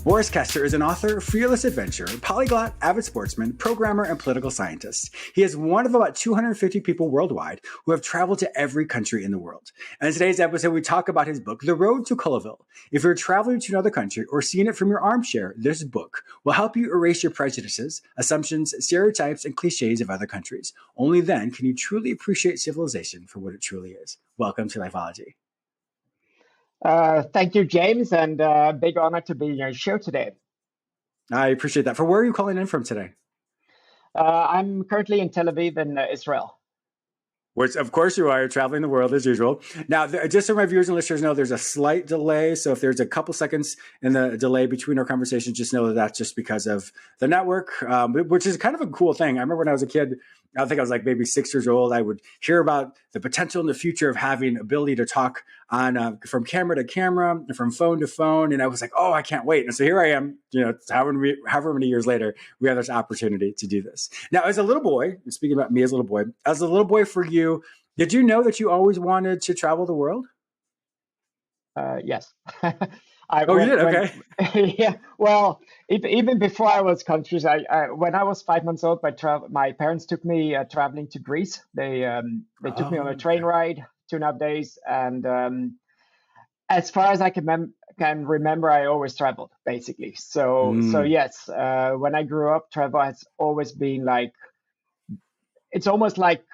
Boris Kester is an author, fearless adventurer, polyglot, avid sportsman, programmer, and political scientist. He is one of about 250 people worldwide who have traveled to every country in the world. And in today's episode, we talk about his book, The Road to Cullaville. If you're traveling to another country or seeing it from your armchair, this book will help you erase your prejudices, assumptions, stereotypes, and clichés of other countries. Only then can you truly appreciate civilization for what it truly is. Welcome to Lifeology. Thank you, James, and big honor to be on your show today. I appreciate that. For where are you calling in from today? I'm currently in Tel Aviv in Israel. Which, of course, you are traveling the world as usual. Now, just so my viewers and listeners know, there's a slight delay. So if there's a couple seconds in the delay between our conversations, just know that that's just because of the network, which is kind of a cool thing. I remember when I was a kid, I think I was like maybe 6 years old, I would hear about the potential in the future of having ability to talk on from camera to camera, from phone to phone. And I was like, oh, I can't wait. And so here I am, however many years later, we have this opportunity to do this. Now, as a little boy, speaking about me as a little boy for you, did you know that you always wanted to travel the world? Yes. You did? Okay. Yeah. Well, even before I was conscious, when I was 5 months old, my parents took me traveling to Greece. They took me on a train ride, 2.5 days, and as far as I can remember, I always traveled basically. So yes, when I grew up, travel has always been like, it's almost like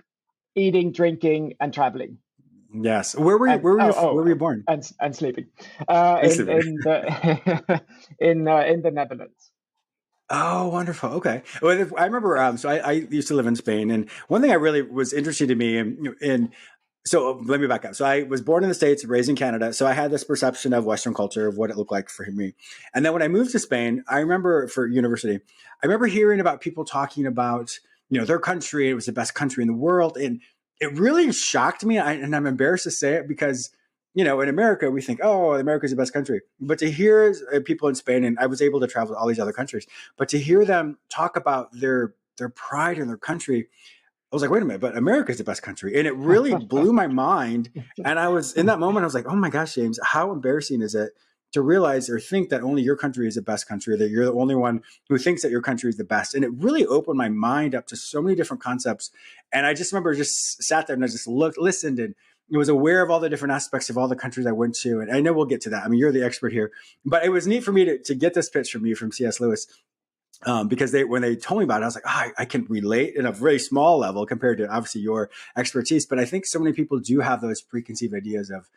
eating, drinking, and traveling. Yes. Where were you born? And sleeping. In the Netherlands. Oh, wonderful. Okay. Well, I remember, so I used to live in Spain, and one thing I really was interested to me so let me back up. So I was born in the States, raised in Canada. So I had this perception of Western culture, of what it looked like for me. And then when I moved to Spain, I remember for university, I remember hearing about people talking about, their country. It was the best country in the world. And it really shocked me. And I'm embarrassed to say it because, in America, we think, oh, America is the best country. But to hear people in Spain, and I was able to travel to all these other countries, but to hear them talk about their pride in their country, I was like, wait a minute, but America is the best country. And it really blew my mind. And I was in that moment, I was like, oh my gosh, James, how embarrassing is it to realize or think that only your country is the best country, that you're the only one who thinks that your country is the best. And it really opened my mind up to so many different concepts. And I just remember just sat there and I just listened and was aware of all the different aspects of all the countries I went to. And I know we'll get to that. I mean, you're the expert here, but it was neat for me to get this pitch from you from C.S. Lewis. Because when they told me about it, I was like, I can relate in a very small level compared to obviously your expertise. But I think so many people do have those preconceived ideas of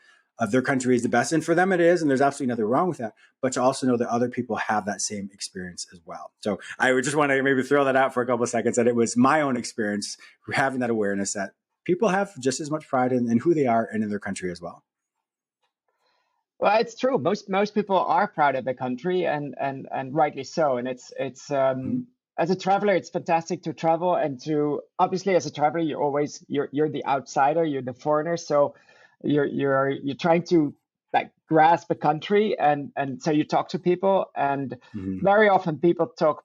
their country is the best. And for them it is, and there's absolutely nothing wrong with that. But to also know that other people have that same experience as well. So I would just want to maybe throw that out for a couple of seconds, that it was my own experience having that awareness that people have just as much pride in who they are and in their country as well. Well, it's true. Most people are proud of the country, and rightly so. And it's as a traveler, it's fantastic to travel, and to obviously as a traveler, you're the outsider, you're the foreigner. So you're trying to like grasp a country, and so you talk to people, and very often people talk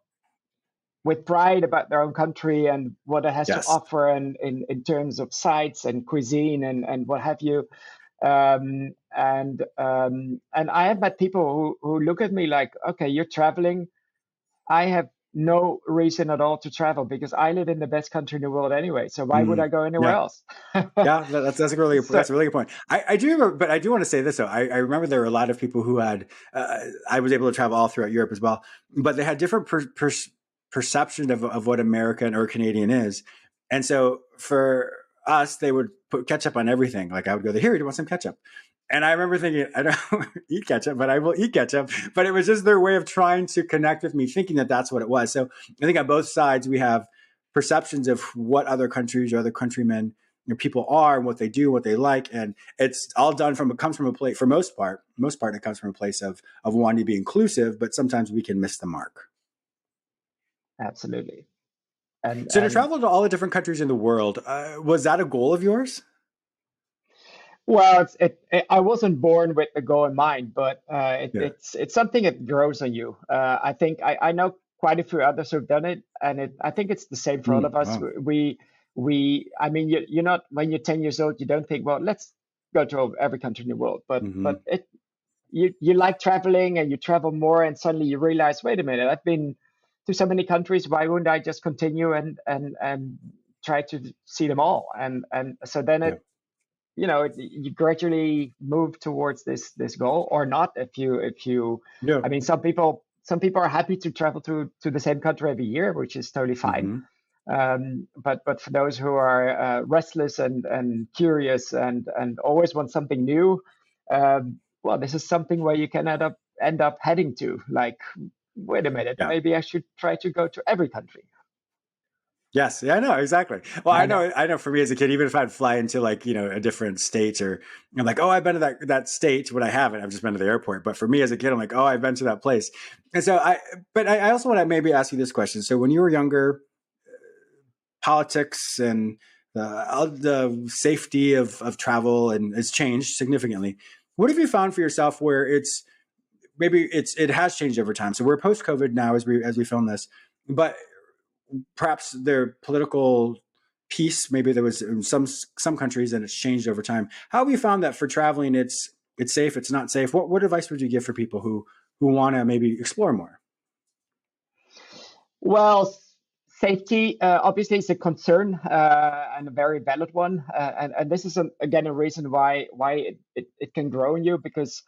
with pride about their own country and what it has to offer, and in terms of sights and cuisine and what have you. And I have met people who look at me like, okay, you're traveling. I have no reason at all to travel because I live in the best country in the world anyway. So why would I go anywhere else? That's a really good point. I do remember, but I do want to say this though. I remember there were a lot of people who had. I was able to travel all throughout Europe as well, but they had different perception of what American or Canadian is, and so for us, they would put ketchup on everything. Like I would go, here, do you want some ketchup? And I remember thinking, I don't eat ketchup, but I will eat ketchup. But it was just their way of trying to connect with me, thinking that that's what it was. So I think on both sides, we have perceptions of what other countries or other countrymen, people are and what they do, what they like. And it's all done comes from a place, for most part, it comes from a place of wanting to be inclusive, but sometimes we can miss the mark. Absolutely. So to travel to all the different countries in the world, was that a goal of yours? Well, I wasn't born with the goal in mind, but it's something that grows on you. I think I know quite a few others who've done it, and I think it's the same for all of us. Wow. I mean, you're not, when you're 10 years old, you don't think, well, let's go to every country in the world, but you like traveling and you travel more, and suddenly you realize, wait a minute, I've been to so many countries. Why wouldn't I just continue and try to see them all? And so then Yeah. you gradually move towards this goal, or not. If you Yeah. I mean, some people are happy to travel to the same country every year, which is totally fine. Hmm. But for those who are restless and curious and always want something new, well, this is something where you can end up heading to. Like, wait a minute, Yeah. maybe I should try to go to every country. Yes, yeah, I know exactly. Well, I know. I know. For me as a kid, even if I'd fly into like a different state, or I'm like, oh, I've been to that state when I haven't. I've just been to the airport. But for me as a kid, I'm like, oh, I've been to that place. And so but I also want to maybe ask you this question. So when you were younger, politics and the safety of travel and has changed significantly. What have you found for yourself where it has changed over time? So we're post COVID now as we film this, but perhaps their political piece, maybe there was in some countries and it's changed over time. How have you found that for traveling it's safe, it's not safe? What advice would you give for people who want to maybe explore more? Well, safety obviously is a concern, and a very valid one. And this is again a reason why it can grow in you, because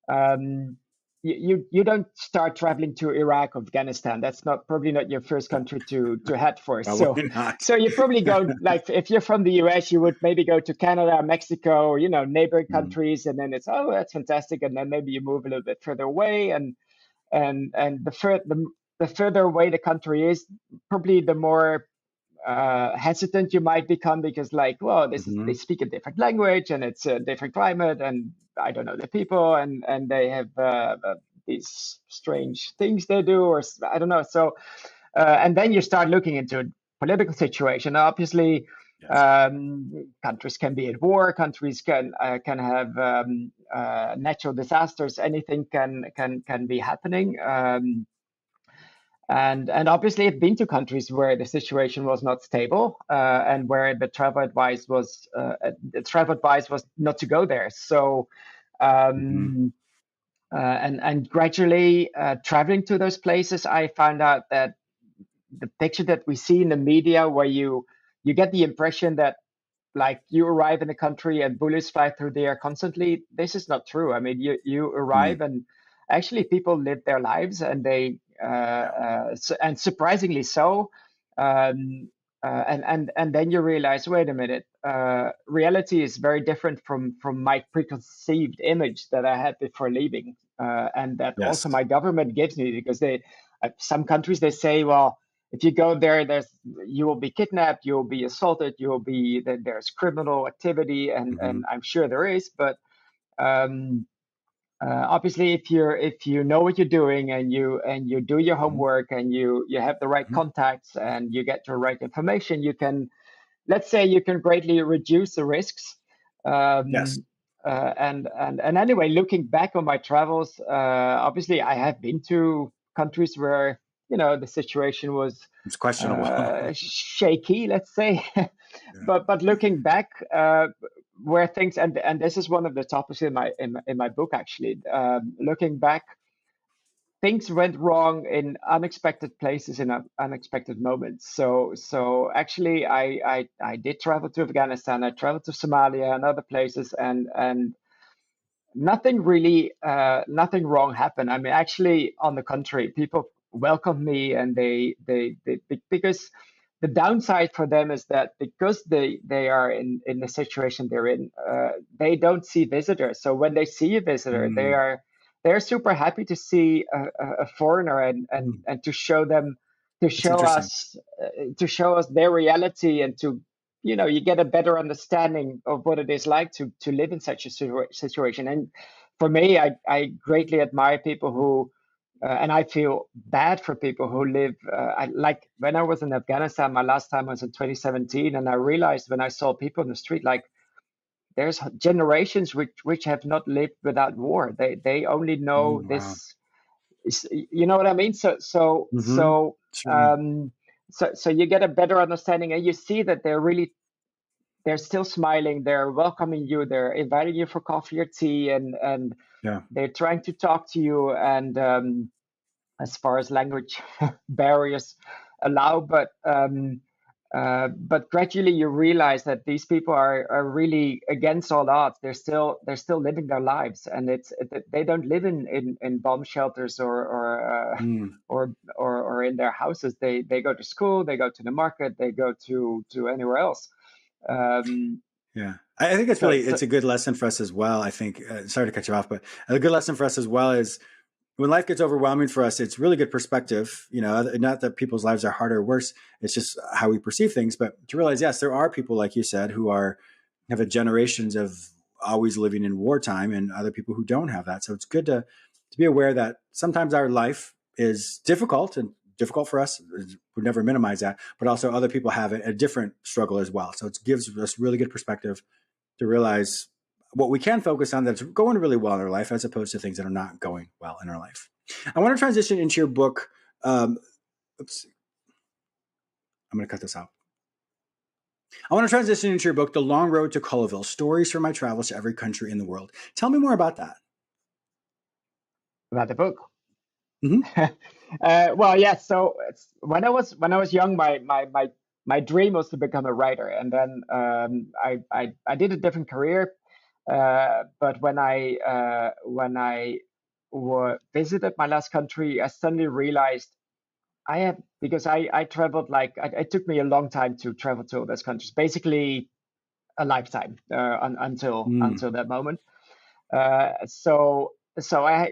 um, you don't start traveling to Iraq or Afghanistan. That's not probably not your first country to head for. So Probably not. so you probably go, like, if you're from the US, you would maybe go to Canada, Mexico, neighboring Mm, countries, and then it's, oh, that's fantastic, and then maybe you move a little bit further away, and the further away the country is, probably the more hesitant you might become, because, like, well, they mhm, speak a different language, and it's a different climate, and I don't know the people, and they have these strange things they do, or I don't know. So and then you start looking into a political situation. Obviously, yes. countries can be at war. Countries can have natural disasters. Anything can be happening. And obviously, I've been to countries where the situation was not stable, and where the travel advice was not to go there. So Mhm, um, and gradually traveling to those places, I found out that the picture that we see in the media, where you get the impression that, like, you arrive in a country and bullets fly through the air constantly. This is not true. I mean, you mm, arrive, and actually people live their lives, and yeah. and surprisingly so. And then you realize, wait a minute, reality is very different from my preconceived image that I had before leaving, and that also Yes. my government gives me, because some countries, they say, well, if you go there, you will be kidnapped, you will be assaulted, there's criminal activity, and Hmm. I'm sure there is. But um, obviously, if you know what you're doing, and you do your Hmm. homework, and you have the right Hmm. contacts, and you get the right information, you can, let's say, you can greatly reduce the risks. Yes. Um, and anyway, looking back on my travels, obviously I have been to countries where the situation was It's questionable. shaky, let's say. Yeah. But looking back, where things, and this is one of the topics in my book, actually. Looking back, things went wrong in unexpected places, in unexpected moments. So actually, I did travel to Afghanistan. I traveled to Somalia and other places, and nothing wrong happened. I mean, actually, on the contrary, people welcomed me, and because the downside for them is that, because they are in the situation they're in, they don't see visitors. So when they see a visitor, Mm, they're super happy to see a foreigner, mm. and to show them, to That's show interesting. us to show us their reality, and to, you get a better understanding of what it is like to live in such a situation. And for me, I greatly admire people who, and I feel bad for people who live. Like, when I was in Afghanistan, my last time was in 2017, and I realized, when I saw people in the street, like, there's generations which have not lived without war. They only know Mm, wow. this. You know what I mean? So so Hmm. so Sure. um, so you get a better understanding, and you see that they're still smiling, they're welcoming you, they're inviting you for coffee or tea, and Yeah. they're trying to talk to you. And as far as language barriers allow, but gradually you realize that these people are really against all odds. They're still living their lives, and they don't live in bomb shelters Mm, or in their houses. They go to school, they go to the market, they go to anywhere else. Um, yeah. I think it's so really, so it's a good lesson for us as well. I think, sorry to cut you off, but a good lesson for us as well is when life gets overwhelming for us, it's really good perspective. Not that people's lives are harder or worse. It's just how we perceive things. But to realize, yes, there are people, like you said, who have had generations of always living in wartime, and other people who don't have that. So it's good to be aware that sometimes our life is difficult, and difficult for us. We never minimize that, but also other people have a different struggle as well. So it gives us really good perspective to realize what we can focus on that's going really well in our life, as opposed to things that are not going well in our life. I want to transition into your book. Oops, I'm going to cut this out. I want to transition into your book, The Long Road to Cullaville, Stories from My Travels to Every Country in the World. Tell me more about that. about the book. Mm-hmm. Well, yes. So when I was young, my dream was to become a writer, and then I did a different career. But when I visited my last country, I suddenly realized I have because I traveled it took me a long time to travel to all those countries, basically a lifetime Mm, until that moment. So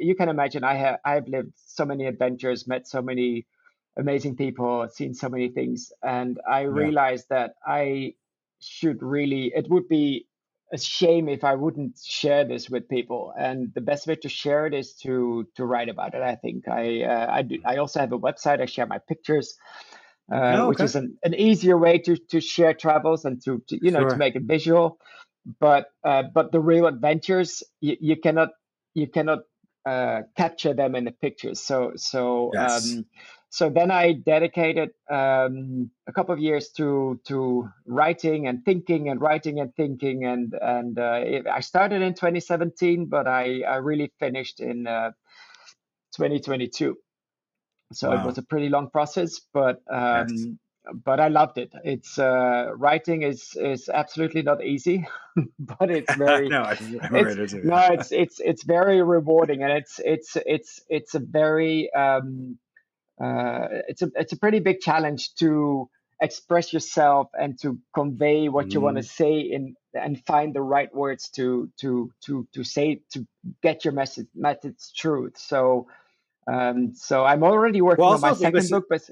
you can imagine I have lived so many adventures, met so many amazing people, seen so many things, and I yeah. realized that it would be a shame if I wouldn't share this with people. And the best way to share it is to write about it. I think I also have a website. I share my pictures, Oh, which okay. is an easier way to share travels and to Sure. make it visual. But the real adventures, you cannot capture them in the pictures. Yes. So then I dedicated a couple of years to writing and thinking and writing and thinking, and I started in 2017, but I really finished in 2022. So it was Wow. a pretty long process, Yes. but I loved it. It's writing is absolutely not easy, but it's very No, I'm it's right into no, it. it's very rewarding, and it's a very it's a pretty big challenge to express yourself and to convey what you want to Mm. say and find the right words to say to get your message through. So I'm already Well, working on my also second English. book, but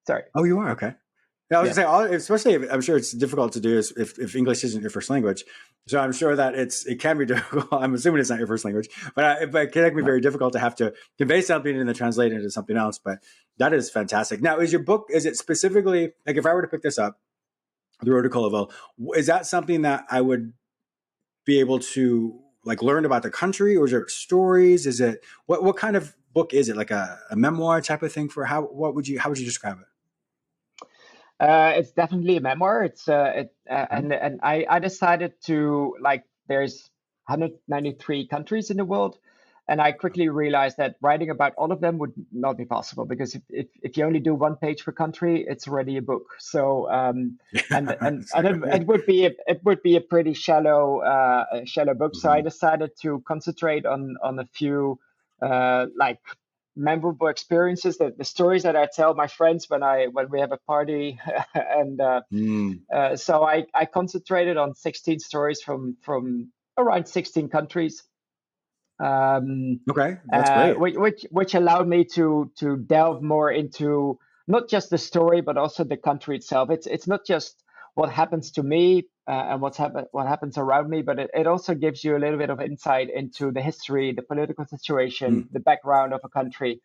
sorry. Oh, you are okay. Yeah, I was Yes. gonna say, especially I'm sure it's difficult to do if English isn't your first language. So I'm sure that it can be difficult. I'm assuming it's not your first language, but it can be No. very difficult to have to convey something and then translate it into something else. But that is fantastic. Now, is it specifically like if I were to pick this up, The Road to Cullaville, is that something that I would be able to like learn about the country, or is it stories? Is it what kind of book is it? Like a memoir type of thing? For how would you describe it? It's definitely a memoir. And I decided to there's 193 countries in the world, and I quickly realized that writing about all of them would not be possible because if you only do one page per country, it's already a book. So and Exactly. it would be a pretty shallow book. So I Mhm. decided to concentrate on a few like memorable experiences, the stories that I tell my friends when we have a party, and Mm. so I concentrated on 16 stories from around 16 countries, um, Okay, that's great. which allowed me to delve more into not just the story but also the country itself. It's not just what happens to me and what happens around me, but it also gives you a little bit of insight into the history, the political situation, Mm. the background of a country.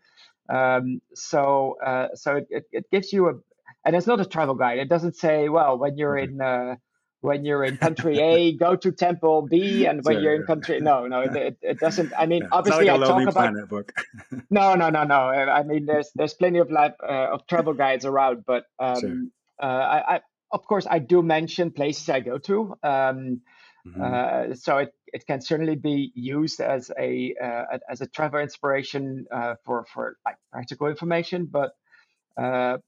So it gives you and it's not a travel guide. It doesn't say, well, Okay. when you're in country A, go to temple B, and when you're in Sure. country, no, it doesn't. I mean, Yeah. It's not like obviously, a I talk Lonely about Planet book. no. I mean, there's plenty of travel guides around, but Sure. I of course, I do mention places I go to. Hmm. So it can certainly be used as a travel inspiration for like practical information, but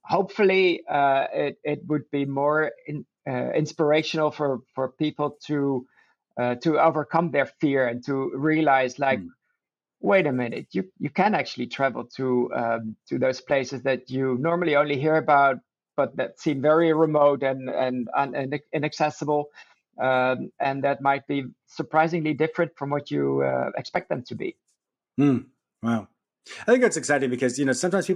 hopefully it would be more inspirational for people to overcome their fear and to realize like, wait a minute, you can actually travel to those places that you normally only hear about, but that seem very remote and inaccessible, and that might be surprisingly different from what you expect them to be. Mm. Wow. I think that's exciting because, sometimes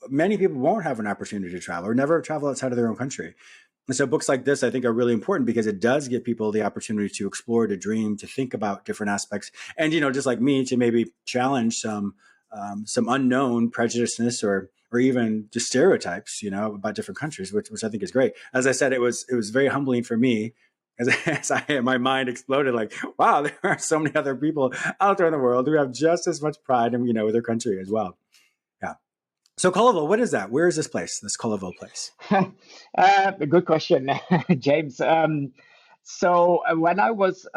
many people won't have an opportunity to travel or never travel outside of their own country. And so books like this, I think, are really important because it does give people the opportunity to explore, to dream, to think about different aspects, and just like me, to maybe challenge some unknown prejudices or even just stereotypes, about different countries, which I think is great. As I said, it was very humbling for me my mind exploded. Like, wow, there are so many other people out there in the world who have just as much pride in with their country as well. Yeah. So Cullaville, what is that? Where is this place? This Cullaville place? A good question, James. So when I was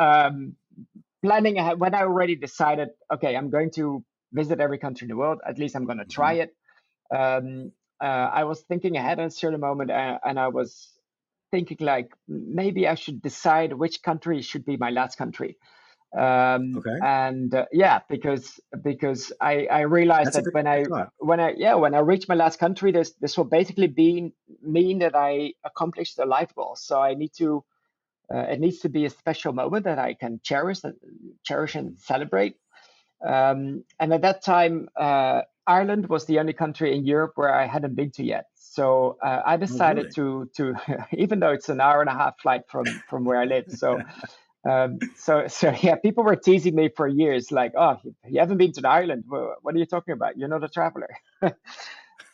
planning ahead, when I already decided, okay, I'm going to visit every country in the world, at least I'm going to try Hmm. it. Um, I was thinking ahead at a certain moment, and I was thinking like maybe I should decide which country should be my last country. Okay, And yeah, because I realized that's a that good thought. when I reach my last country, this will basically mean that I accomplished a life goal. So I need to it needs to be a special moment that I can cherish and celebrate. And at that time, Ireland was the only country in Europe where I hadn't been to yet. So I Oh, decided really? to even though it's an hour and a half flight from where I live. So yeah, people were teasing me for years, like, "Oh, you haven't been to Ireland? What are you talking about? You're not a traveler."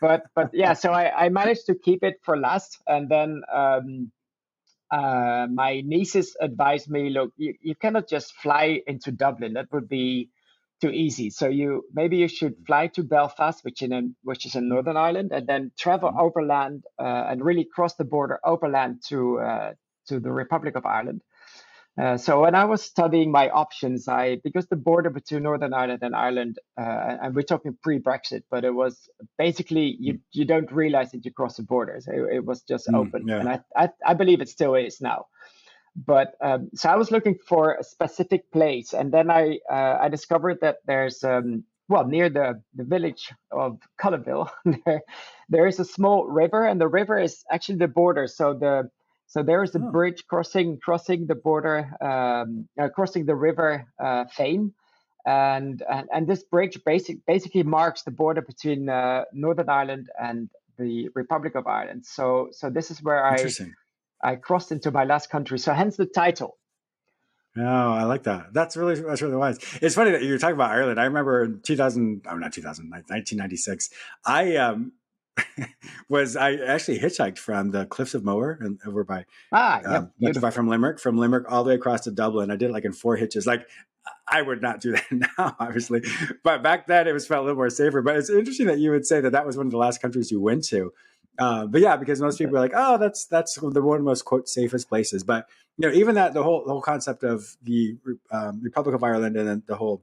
But yeah, so I managed to keep it for last, and then my nieces advised me, look, you cannot just fly into Dublin. That would be too easy. So you should fly to Belfast, which is in Northern Ireland, and then travel Mhm. overland and really cross the border overland to the Republic of Ireland. So when I was studying my options, because the border between Northern Ireland and Ireland, and we're talking pre-Brexit, but it was basically you don't realize that you cross the borders. It was just open, Yeah. and I believe it still is now. But so I was looking for a specific place, and then I discovered that there's well, near the village of Cullaville, there is a small river, and the river is actually the border. So there is a Oh, bridge crossing the border, crossing the river Fane, and this bridge basically marks the border between Northern Ireland and the Republic of Ireland. So this is where interesting. I crossed into my last country. So hence the title. Oh, I like that. That's really wise. It's funny that you're talking about Ireland. I remember in 2000, oh, not 2000, 1996. I I actually hitchhiked from the Cliffs of Moher and over by Ah, yeah, not too far beautiful. from Limerick all the way across to Dublin. I did it like in 4 hitches. Like I would not do that now, obviously, but back then it was felt a little more safer. But it's interesting that you would say that that was one of the last countries you went to. But yeah, because most people are like, oh, that's the one of the most quote safest places. But even that the whole concept of the Republic of Ireland and then the whole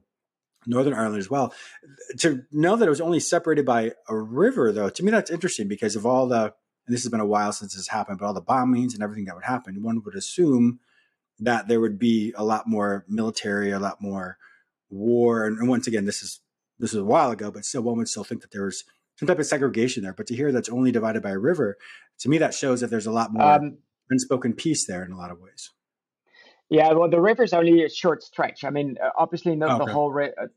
Northern Ireland as well. To know that it was only separated by a river, though, to me that's interesting because of all the, and this has been a while since this happened, but all the bombings and everything that would happen, one would assume that there would be a lot more military, a lot more war. And once again, this is a while ago, but still, one would still think that there was some type of segregation there. But to hear that's only divided by a river, to me, that shows that there's a lot more Um, unspoken peace there in a lot of ways. yeah, well, the river's only a short stretch. I mean, obviously Oh, okay.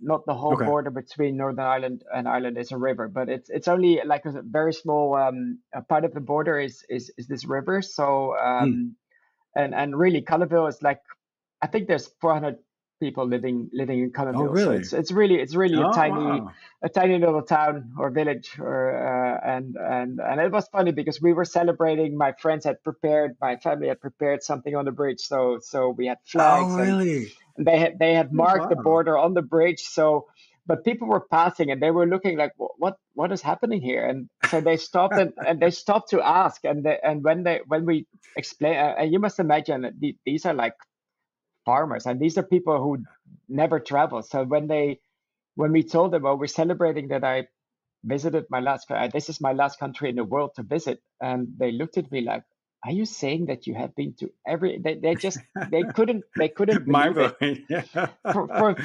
not the whole Okay. border between Northern Ireland and Ireland is a river, but it's only like a very small a part of the border is this river. So Hmm. and really, Cullaville is like I think there's 400 people living in Oh, Cullaville. So really? it's really Oh, wow. a tiny little town or village. Or and it was funny because we were celebrating. My family had prepared something on the bridge. So we had Oh, flags, and really? they had Oh, marked the wow. border on the bridge. So but people were passing and they were looking like, what is happening here? And so they stopped and they stopped to ask. And when we explain, and you must imagine that these are like farmers, and these are people who never travel. So when we told them, oh, we're celebrating that I visited my this is my last country in the world to visit, and they looked at me like, are you saying that you have been to they couldn't Mind believe it. blowing. Yeah.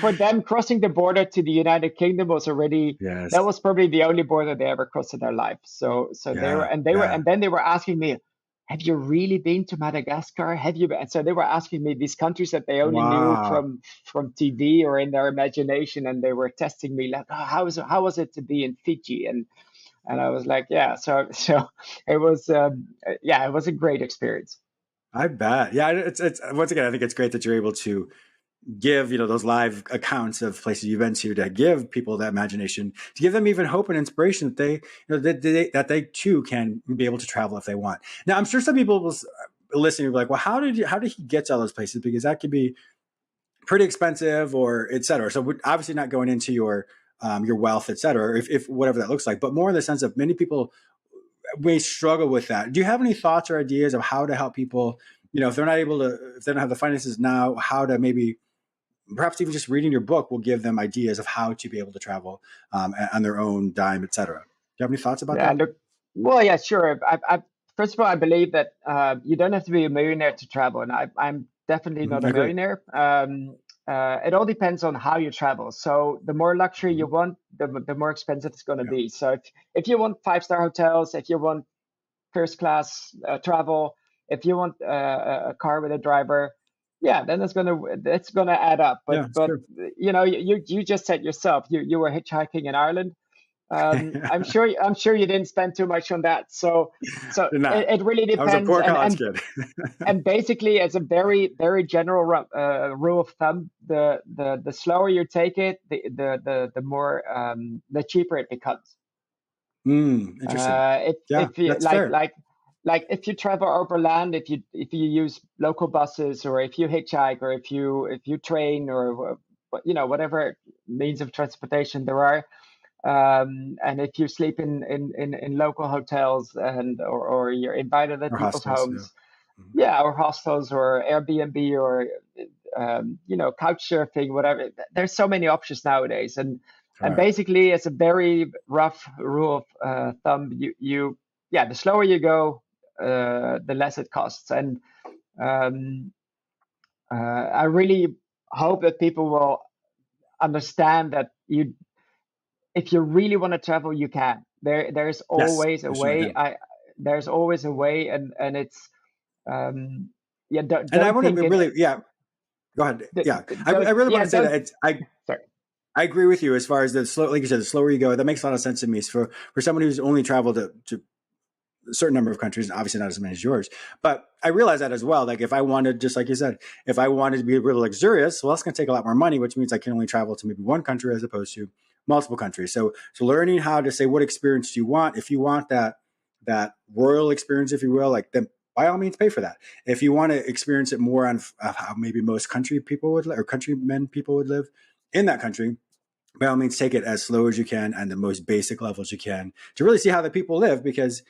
For them, crossing the border to the United Kingdom was already, Yes. that was probably the only border they ever crossed in their life. So Yeah, and then they were asking me, have you really been to Madagascar? Have you been? And so they were asking me these countries that they only knew wow. from TV or in their imagination, and they were testing me like, oh, how was it to be in Fiji? And I was like, yeah. So it was it was a great experience. I bet. Yeah, it's once again, I think it's great that you're able to give, those live accounts of places you've been to give people that imagination, to give them even hope and inspiration that that they too can be able to travel if they want. Now, I'm sure some people will listening will be like, well, how did he get to all those places? Because that could be pretty expensive or et cetera. So we're obviously not going into your wealth, et cetera, if whatever that looks like, but more in the sense of many people may struggle with that. Do you have any thoughts or ideas of how to help people, if they're not able to, if they don't have the finances now, how to maybe, perhaps even just reading your book will give them ideas of how to be able to travel on their own dime, et cetera. Do you have any thoughts about Yeah, that? look, well, yeah, sure. First of all, I believe that you don't have to be a millionaire to travel, and I'm definitely not I a agree. millionaire. It all depends on how you travel. So the more luxury you want, the more expensive it's going to Yeah. be. So if you want 5-star hotels, if you want first class travel, if you want a car with a driver, yeah, then it's gonna add up. Yeah, it's But true. you just said yourself, you were hitchhiking in Ireland. I'm sure you didn't spend too much on that. So Did not. it really I was a depends. poor college kid. And basically, as a very general rule of thumb, the slower you take it, the more the cheaper it becomes. Interesting. Yeah, If you that's fair. like if you travel overland, if you use local buses, or if you hitchhike, or if you train, or whatever means of transportation there are, and if you sleep in local hotels, or you're invited at Or people's hostels. Yeah. homes, yeah, or hostels, or Airbnb, or couch surfing, whatever. There's so many options nowadays, All and right. basically, as a very rough rule of thumb, the slower you go, the less it costs. And um, I really hope that people will understand that if you really want to travel, you can. There's Yes, always a I certainly way. can. There's always a way, and it's yeah. And I Don't want think to it. really, yeah, go ahead. Yeah, I Don't really want yeah. to say that Don't I sorry. I agree with you as far as the slow, like you said, the slower you go, that makes a lot of sense to me. So for someone who's only traveled to a certain number of countries, and obviously not as many as yours, but I realize that as well. Like if I wanted, just like you said, if I wanted to be really luxurious, well, that's going to take a lot more money, which means I can only travel to maybe one country as opposed to multiple countries. So learning how to say what experience do you want, if you want that royal experience, if you will, like then by all means pay for that. If you want to experience it more on how maybe most country people would or countrymen people would live in that country, by all means take it as slow as you can and the most basic levels you can to really see how the people live, because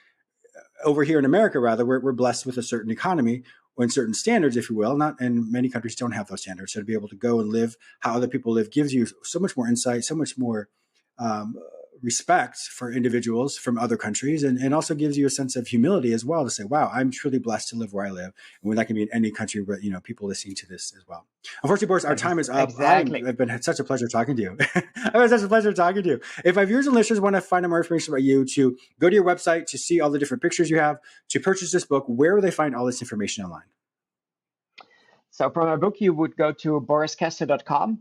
over here in America, rather, we're blessed with a certain economy and certain standards, if you will. Not, and many countries don't have those standards. So to be able to go and live how other people live gives you so much more insight, so much more um, respect for individuals from other countries, and also gives you a sense of humility as well to say, "Wow, I'm truly blessed to live where I live," and when that can be in any country, but people listening to this as well. Unfortunately, Boris, our time is up. Exactly. I've been such a pleasure talking to you. I've had such a pleasure talking to you. If my viewers and listeners want to find out more information about you, to go to your website, to see all the different pictures you have, to purchase this book, where will they find all this information online? So for my book, you would go to boriskester.com.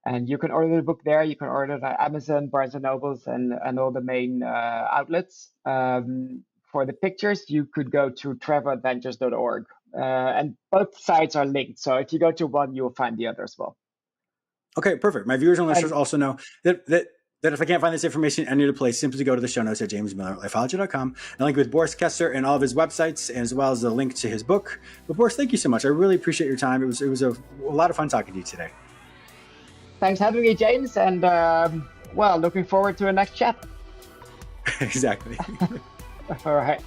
And you can order the book there. You can order it at Amazon, Barnes and Nobles, and all the main outlets. For the pictures, you could go to traveladventures.org. And both sites are linked. So if you go to one, you'll find the other as well. Okay, perfect. My viewers and listeners And also know that if I can't find this information any other place, simply go to the show notes at jamesmiller@lifeology.com and link with Boris Kester and all of his websites, as well as the link to his book. But Boris, thank you so much. I really appreciate your time. It was a lot of fun talking to you today. thanks for having me, James. And well, looking forward to a next chat. Exactly. All right.